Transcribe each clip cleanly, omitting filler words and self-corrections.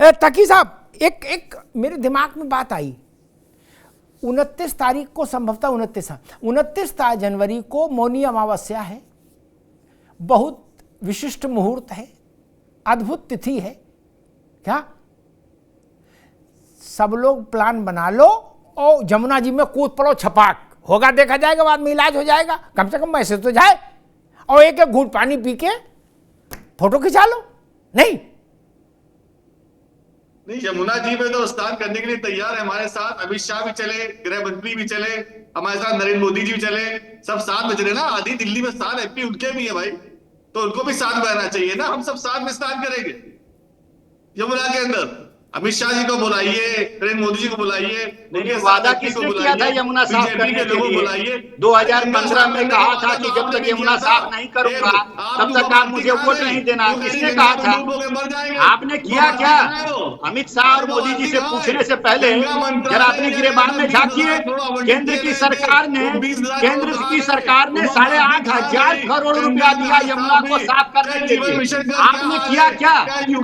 तकी साहब, एक मेरे दिमाग में बात आई। 29 तारीख को, संभवतः 29 जनवरी को मौनी अमावस्या है, बहुत विशिष्ट मुहूर्त है, अद्भुत तिथि है। क्या सब लोग प्लान बना लो और जमुना जी में कूद पड़ो, छपाक होगा, देखा जाएगा, बाद में इलाज हो जाएगा, कम से कम मैसेज तो जाए, और एक एक घूंट पानी पी के फोटो खिंचा लो। नहीं, यमुना जी में तो स्नान करने के लिए तैयार है। हमारे साथ अमित शाह भी चले, गृह मंत्री भी चले, हमारे साथ नरेंद्र मोदी जी भी चले, सब साथ में चले ना। आधी दिल्ली में साथ एमपी उनके भी है भाई, तो उनको भी साथ में रहना चाहिए ना। हम सब साथ में स्नान करेंगे यमुना के अंदर। अमित शाह जी को बुलाइए, नरेंद्र मोदी जी को बुलाइए, वादा किसने किया था यमुना साफ करने के लिए? 2015 में कहा था कि जब तक यमुना साफ नहीं करूंगा तब तक आप मुझे वोट नहीं देना, किसने कहा था? आपने किया क्या? अमित शाह और मोदी जी से पूछने से पहले जरा अपने गिरेबान में झांकिए। केंद्र की सरकार ने 8,500 करोड़ रुपया दिया यमुना को साफ करने के लिए। आपने किया क्या?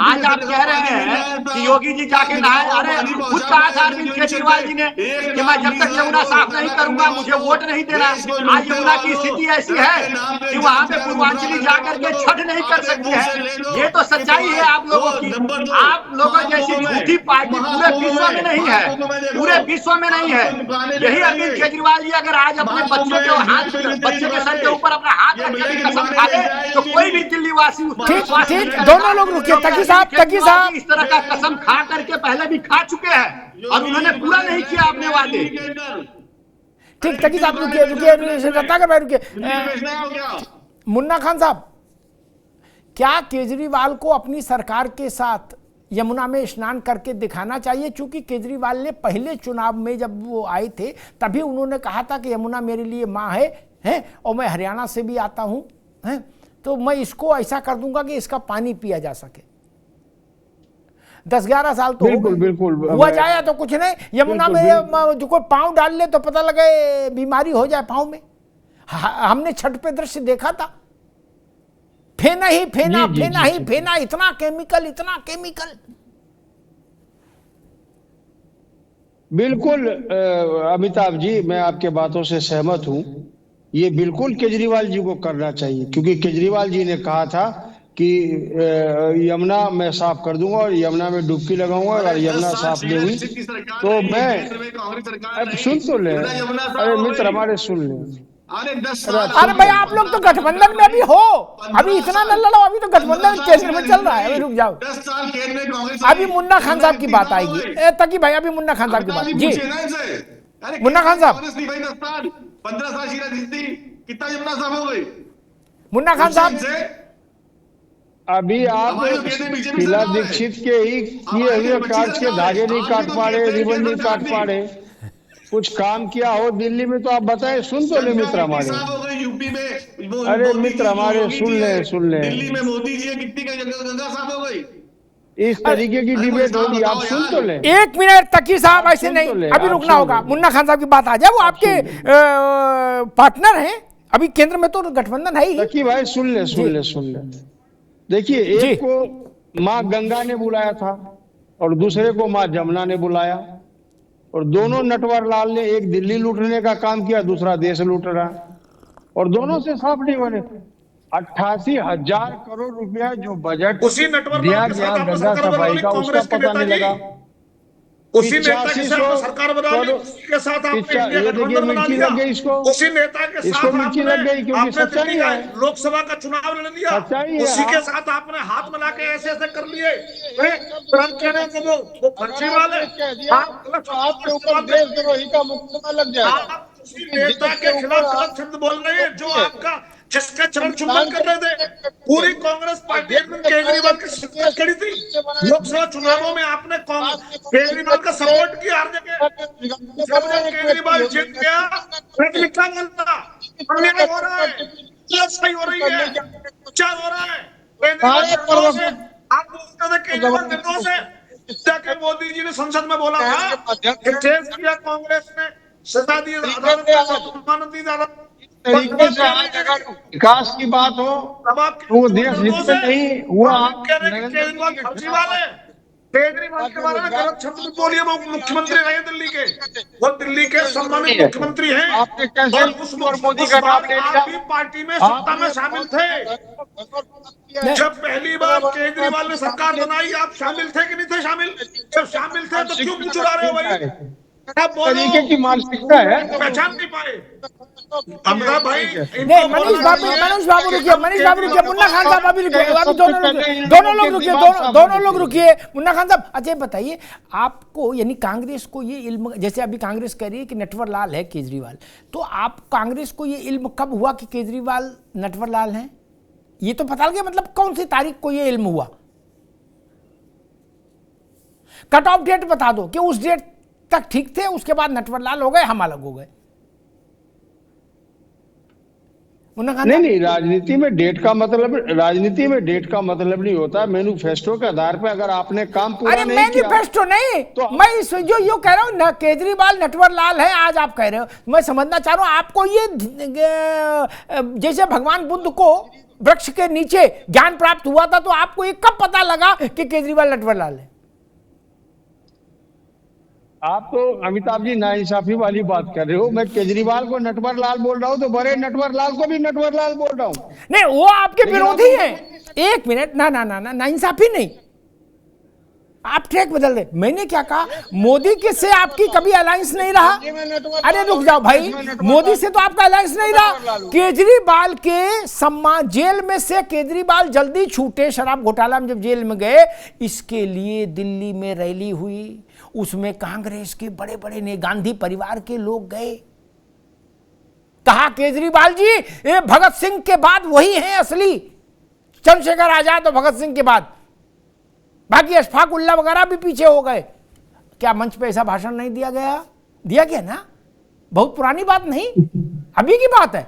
आज आप कह रहे हैं कि योगी जी जाके नहाए। अरे खुद कहा था अरविंद केजरीवाल जी ने कि मैं जब तक यमुना साफ नहीं करूंगा मुझे वोट नहीं देना। आज यमुना की स्थिति ऐसी है कि वहां पे पूर्वांचली जाकर के छठ नहीं कर सकते हैं। ये तो सच्चाई है आप लोगों की। आप लोगों जैसी झूठी पार्टी पूरे विश्व में नहीं है, पूरे विश्व में नहीं है। यही अरविंद केजरीवाल जी अगर आज अपने बच्चे के सर के ऊपर अपना हाथ रखने की कसम खा ले तो कोई भी दिल्ली वासी ठीक, दोनों लोग रुकिए। तकी साहब इस तरह का कसम खा करके पहले भी खा चुके हैं और उन्होंने पूरा नहीं किया अपने वादे। ठीक, तकी साहब रुकिए। मुन्ना खान साहब, क्या केजरीवाल को अपनी सरकार के साथ यमुना में स्नान करके दिखाना चाहिए? चूंकि केजरीवाल ने पहले चुनाव में जब वो आए थे तभी उन्होंने कहा था कि यमुना मेरे लिए माँ है और मैं हरियाणा से भी आता हूँ, तो मैं इसको ऐसा कर दूंगा कि इसका पानी पिया जा सके। 10-11 साल तो बिल्कुल हुआ जाए तो कुछ नहीं। यमुना में जो कोई पाँव डाल ले तो पता लगे बीमारी हो जाए पाँव में। हमने छठ पे दृश्य देखा था, फेना ही फेना, इतना केमिकल। बिल्कुल अमिताभ जी, मैं आपके बातों से सहमत हूं। ये बिल्कुल केजरीवाल जी को करना चाहिए, क्योंकि केजरीवाल जी ने कहा था कि यमुना मैं साफ कर दूंगा और यमुना में डुबकी लगाऊंगा और यमुना साफ नहीं हुई तो मैं सुन तो ले। अरे मित्र हमारे सुन ले। अरे भाई आप लोग तो गठबंधन में अभी हो, अभी इतना न लड़ो, अभी तो गठबंधन केंद्र में चल रहा है। अभी रुक जाओ, 10 साल केंद्र में कांग्रेस, अभी मुन्ना खान साहब की बात आएगी। तकी भाई अभी मुन्ना खान साहब की बात जी। मुन्ना खान साहब, 15 साल शीला जीती, कितना यमुना साफ हो गई? मुन्ना खान साहब, अभी आप शीला दीक्षित के ही किए हुए कांच के धागे नहीं काट पा रहे, रिबन नहीं काट पा रहे। कुछ काम किया हो दिल्ली में तो आप बताएं। सुन तो ले मित्र हमारे, यूपी में अरे मित्र हमारे सुन ले। दिल्ली में मोदी जी कितनी गंगा साफ हो गई? इस तरीके की डिबेट होगी, आप सुन तो ले। 1 मिनट तकी साहब, ऐसे नहीं, अभी रुकना होगा। मुन्ना खान साहब की बात आ जाए, वो आपके पार्टनर हैं अभी केंद्र में, तो गठबंधन है ही। तकी भाई सुन ले। देखिए, एक को माँ गंगा ने बुलाया था और दूसरे को माँ जमुना ने बुलाया, और दोनों नटवर लाल ने एक दिल्ली लूटने का काम किया, दूसरा देश लूट रहा, और दोनों से साफ नहीं बने। 88,000 करोड़ रुपया जो बजट दिया गया गंगा सफाई का, उसका पता नहीं लगा। उसी नेता के साथ सरकार बना ली, उसके साथ आपने इंडिया गठबंधन बना लिया। उसी नेता के साथ आपने दिल्ली का लोकसभा का चुनाव लड़ लिया, उसी के साथ आपने हाथ मिला के ऐसे कर लिए। वो फर्जी वाले, आपके ऊपर देशद्रोही का मुकदमा लग जाएगा। उसी नेता के खिलाफ गलत शब्द बोल रहे हैं जो आपका जिसके चरण चुंबन कर रहे थे। पूरी कांग्रेस पार्टी केजरीवाल की शिकस्त करी थी। लोकसभा चुनावों में आपने केजरीवाल का सपोर्ट किया हर जगह। जब केजरीवाल जीत गया क्या बोलता, अन्याय हो रहा है, सही हो रही है, क्या हो रहा है? आप बोलते थे केजरीवाल निर्दोष है। जाके मोदी जी ने संसद में बोला था कि चेंज किया कांग्रेस ने, सजा दी, जमानत दी ज्यादा तरीके से। अगर विकास की बात हो तो वो देश हित में नहीं हुआ। केजरीवाल फर्जी वाले, केजरीवाल के बारे में गलत शब्द मत बोलिए। वो मुख्यमंत्री रहे दिल्ली के, वो दिल्ली के सम्मानित मुख्यमंत्री हैं। आपने कैसे और उस मोदी का नाम बार ले लिया? आप भी पार्टी में सत्ता में शामिल थे। जब पहली बार केजरीवाल ने सरकार बनाई, आप शामिल थे कि नहीं थे शामिल? जब शामिल थे तो क्यों मुंह चुरा रहे हो भाई? आप बोलो, तरीके की मानसिकता है। पहचान नहीं पाए अमरा भाई। नहीं, मनीष बाबू रुकिए, मुन्ना खान साहब अभी रुकिए, अभी दोनों लोग रुकिए। मुन्ना खान साहब, अच्छा बताइए, आपको यानी कांग्रेस को ये इल्म, जैसे अभी कांग्रेस कह रही है कि नटवर लाल है केजरीवाल, तो आप कांग्रेस को ये इल्म कब हुआ कि केजरीवाल नटवर लाल हैं? ये तो पता लगे, मतलब कौन सी तारीख को ये इल्म हुआ? कट ऑफ डेट बता दो कि उस डेट तक ठीक थे, उसके बाद नटवर लाल हो गए, हम अलग हो गए। नहीं, राजनीति में डेट का मतलब नहीं होता। मैनिफेस्टो के आधार पर अगर आपने काम पूरा नहीं किया, मैनिफेस्टो नहीं तो मैं जो यो कह रहा हूं ना, केजरीवाल नटवर लाल है आज आप कह रहे हो, मैं समझना चाह रहा हूं आपको ये जैसे भगवान बुद्ध को वृक्ष के नीचे ज्ञान प्राप्त हुआ था, तो आपको ये कब पता लगा कि केजरीवाल नटवर लाल है? आप तो अमिताभ जी नाइंसाफी वाली बात कर रहे हो। मैं केजरीवाल को नटवर लाल बोल रहा हूँ तो बड़े नटवर लाल को भी नटवर लाल बोल रहा हूँ। नहीं, वो आपके विरोधी हैं। एक मिनट, नाइंसाफी नहीं, आप ट्रैक बदल रहे। मैंने क्या कहा, मोदी के से आपकी कभी अलायंस नहीं रहा। अरे रुक जाओ भाई, मोदी से तो आपका अलायंस नहीं रहा। केजरीवाल के सम्मान, जेल में से केजरीवाल जल्दी छूटे, शराब घोटाला में जब जेल में गए, इसके लिए दिल्ली में रैली हुई, उसमें कांग्रेस के बड़े बड़े ने, गांधी परिवार के लोग गए, कहा केजरीवाल जी ये भगत सिंह के बाद वही हैं असली, चंद्रशेखर आजाद और भगत सिंह के बाद, बाकी अशफाक उल्ला वगैरह भी पीछे हो गए। क्या मंच पे ऐसा भाषण नहीं दिया गया? दिया गया ना, बहुत पुरानी बात नहीं, अभी की बात है।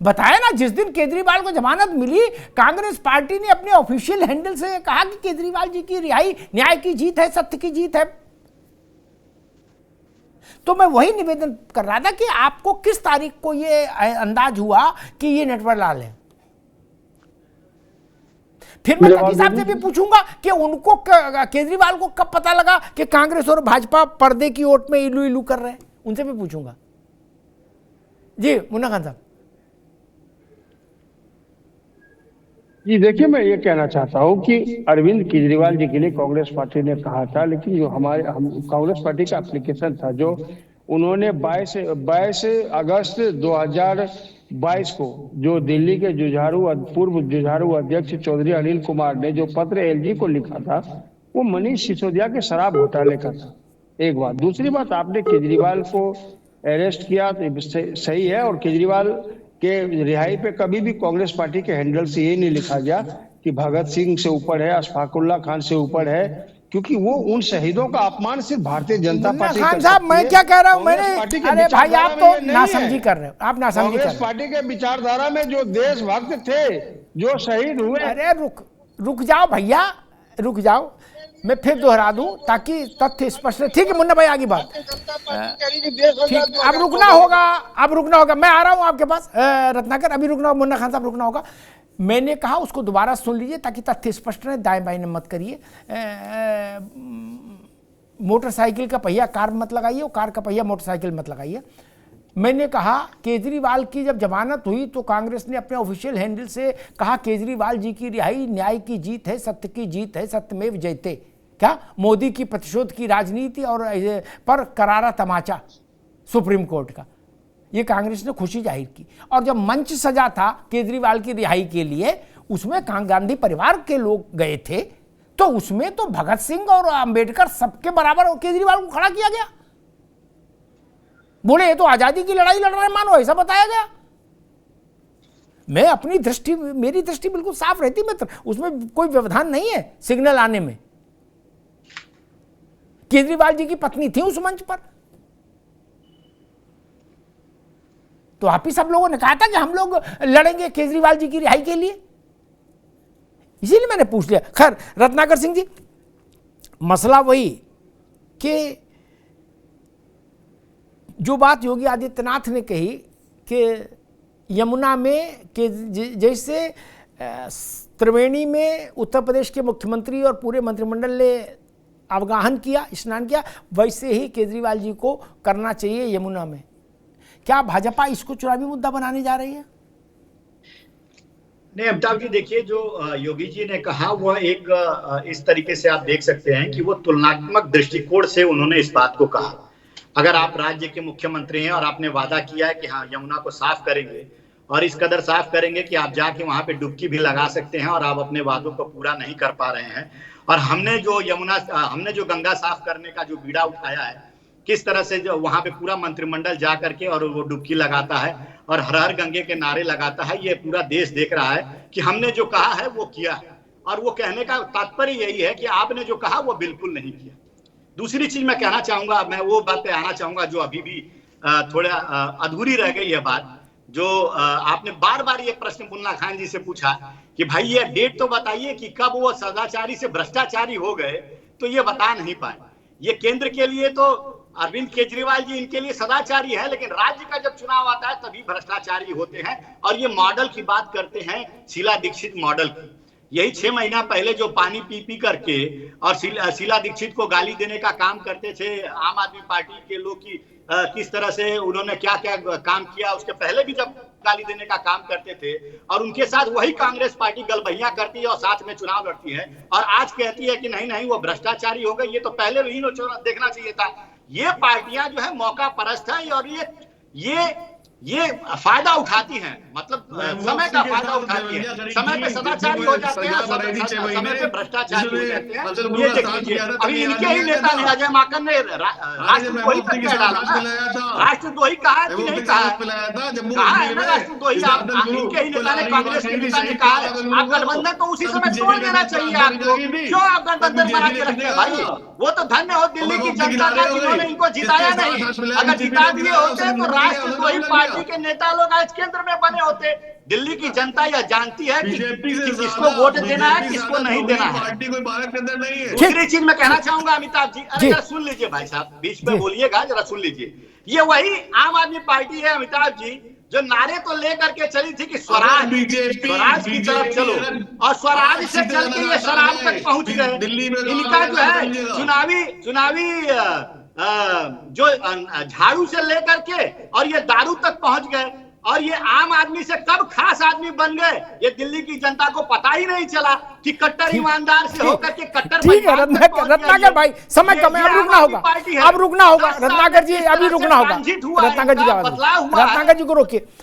बताया ना, जिस दिन केजरीवाल को जमानत मिली, कांग्रेस पार्टी ने अपने ऑफिशियल हैंडल से कहा कि केजरीवाल जी की रिहाई न्याय की जीत है, सत्य की जीत है। तो मैं वही निवेदन कर रहा था कि आपको किस तारीख को ये अंदाज हुआ कि ये नटवर लाल है। फिर मैं तकी साहब से भी पूछूंगा कि उनको, केजरीवाल को कब पता लगा कि कांग्रेस और भाजपा पर्दे की ओट में इलू इलू कर रहे हैं, उनसे भी पूछूंगा। जी मुन्ना खान साहब। जी देखिए, मैं ये कहना चाहता हूँ कि अरविंद केजरीवाल जी के लिए कांग्रेस पार्टी ने कहा था, लेकिन जो हम कांग्रेस पार्टी का एप्लीकेशन था, जो उन्होंने 22 अगस्त 2022 को जो दिल्ली के पूर्व जुझारू अध्यक्ष चौधरी अनिल कुमार ने जो पत्र एलजी को लिखा था, वो मनीष सिसोदिया के शराब घोटाले का था। एक बात। दूसरी बात, आपने केजरीवाल को अरेस्ट किया तो सही है, और केजरीवाल के रिहाई पे कभी भी कांग्रेस पार्टी के हैंडल से ये नहीं लिखा गया कि भगत सिंह से ऊपर है, अशफाकुल्ला खान से ऊपर है, क्योंकि वो उन शहीदों का अपमान सिर्फ भारतीय जनता पार्टी खान साहब, मैं क्या कह रहा हूं, अरे भाई आप तो नासमझी कर रहे हो, आप नासमझी कर रहे हो। कांग्रेस पार्टी के विचारधारा में जो देशभक्त थे, जो शहीद हुए। अरे रुक जाओ भैया, रुक जाओ, मैं फिर दोहरा दूं ताकि तथ्य स्पष्ट है। ठीक है मुन्ना भाई, आगे बात। ठीक, अब रुकना होगा, मैं आ रहा हूं आपके पास रत्नाकर, अभी रुकना होगा, मुन्ना खान साहब रुकना होगा। मैंने कहा उसको दोबारा सुन लीजिए ताकि तथ्य स्पष्ट रहे, दाएं बाएं मत करिए। मोटरसाइकिल का पहिया कार मत लगाइए और कार का पहिया मोटरसाइकिल मत लगाइए। मैंने कहा केजरीवाल की जब जमानत हुई तो कांग्रेस ने अपने ऑफिशियल हैंडल से कहा केजरीवाल जी की रिहाई न्याय की जीत है, सत्य की जीत है, सत्यमेव जयते। क्या मोदी की प्रतिशोध की राजनीति और पर करारा तमाचा सुप्रीम कोर्ट का, ये कांग्रेस ने खुशी जाहिर की। और जब मंच सजा था केजरीवाल की रिहाई के लिए, उसमें गांधी परिवार के लोग गए थे, तो उसमें तो भगत सिंह और अंबेडकर सबके बराबर केजरीवाल को खड़ा किया गया। बोले ये तो आजादी की लड़ाई लड़ रहे मानो, ऐसा बताया गया। मैं अपनी दृष्टि, मेरी दृष्टि बिल्कुल साफ रहती मित्र, उसमें कोई व्यवधान नहीं है सिग्नल आने में। केजरीवाल जी की पत्नी थी उस मंच पर, तो आप ही सब लोगों ने कहा था कि हम लोग लड़ेंगे केजरीवाल जी की रिहाई के लिए, इसीलिए मैंने पूछ लिया। खैर रत्नाकर सिंह जी, मसला वही कि जो बात योगी आदित्यनाथ ने कही कि यमुना में कि जैसे त्रिवेणी में उत्तर प्रदेश के मुख्यमंत्री और पूरे मंत्रिमंडल ने अवगाहन किया, स्नान किया, वैसे ही केजरीवाल जी को करना चाहिए यमुना में। क्या भाजपा इसको चुनावी मुद्दा बनाने जा रही है? नहीं अमिताभ जी, देखिए जो योगी जी ने कहा वह एक इस तरीके से आप देख सकते हैं कि वो तुलनात्मक दृष्टिकोण से उन्होंने इस बात को कहा। अगर आप राज्य के मुख्यमंत्री हैं और आपने वादा किया है कि हाँ यमुना को साफ करेंगे और इस कदर साफ करेंगे कि आप जाके वहां पे डुबकी भी लगा सकते हैं और आप अपने वादों को पूरा नहीं कर पा रहे हैं, और हमने जो गंगा साफ करने का जो बीड़ा उठाया है, किस तरह से जो वहां पे पूरा मंत्रिमंडल जा करके और वो डुबकी लगाता है और हर हर गंगे के नारे लगाता है, ये पूरा देश देख रहा है कि हमने जो कहा है वो किया है। और वो कहने का तात्पर्य यही है कि आपने जो कहा वो बिल्कुल नहीं किया। दूसरी चीज मैं कहना चाहूंगा, मैं वो बात पे आना चाहूंगा जो अभी भी थोड़ा अधूरी रह गई है बात, जो आपने बार बार ये प्रश्न मुन्ना खान जी से पूछा कि भाई ये डेट तो बताइए कि कब वो सदाचारी से भ्रष्टाचारी हो गए, तो ये बता नहीं पाए। ये केंद्र के लिए तो अरविंद केजरीवाल जी इनके लिए सदाचारी है, लेकिन राज्य का जब चुनाव आता है तभी भ्रष्टाचारी होते हैं। और ये मॉडल की बात करते हैं, शीला दीक्षित मॉडल की। यही 6 महीना पहले जो पानी पी पी करके और शीला दीक्षित को गाली देने का काम करते थे आम आदमी पार्टी के लोग की, किस तरह से उन्होंने क्या क्या काम किया, उसके पहले भी जब गाली देने का काम करते थे, और उनके साथ वही कांग्रेस पार्टी गलबैया करती है और साथ में चुनाव लड़ती है और आज कहती है कि नहीं नहीं वो भ्रष्टाचारी हो गए, ये तो पहले ही देखना चाहिए था। ये पार्टियां जो है मौका परस्त है और ये फायदा उठाती हैं, मतलब समय का फायदा उठाती है, समय पे सदाचारी हो जाते हैं, समय पे भ्रष्टाचारी हो जाते हैं। ये देख लीजिए, अभी इनके ही नेता ने अजय माकन ने राष्ट्रद्रोही तक कह डाला ना, राष्ट्रद्रोही कहा कि नहीं कहा है ना राष्ट्रद्रोही। इनके ही नेता ने, कांग्रेस के नेता ने कहा आप गठबंधन तो उसी समय तोड़ देना चाहिए आपको, क्यों आप गठबंधन बना के रखते हैं भाई? वो तो धन्य हो दिल्ली की जनता का जिन्होंने इनको जिताया नहीं। अगर जिता दिए होते तो राष्ट्रद्रोही पार्टी के नेता लोग आज केंद्र में बने होते। दिल्ली की जनता यह जानती है कि किसको वोट देना है, किसको नहीं देना है। पार्टी कोई भारत के अंदर नहीं है। दूसरी चीज मैं कहना चाहूंगा अमिताभ जी, अरे जरा सुन लीजिए भाई साहब, बीच में बोलिएगा, जरा सुन लीजिए। ये वही आम आदमी पार्टी है अमिताभ जी जो नारे तो लेकर के चली थी कि स्वराज की तरफ चलो, और स्वराज से चल के ये शराब तक पहुंच गए। इनका जो है चुनावी जो झाड़ू से लेकर के और ये दारू तक पहुंच गए, और ये आम आदमी से कब खास आदमी बन गए ये दिल्ली की जनता को पता ही नहीं चला कि कट्टर ईमानदार से होकर के कट्टर। ठीक है रत्नाकर भाई, समय कम है, अब रुकना होगा, अब रुकना होगा रत्नाकर जी, अभी रुकना होगा। रत्नाकर जी को रोकिए।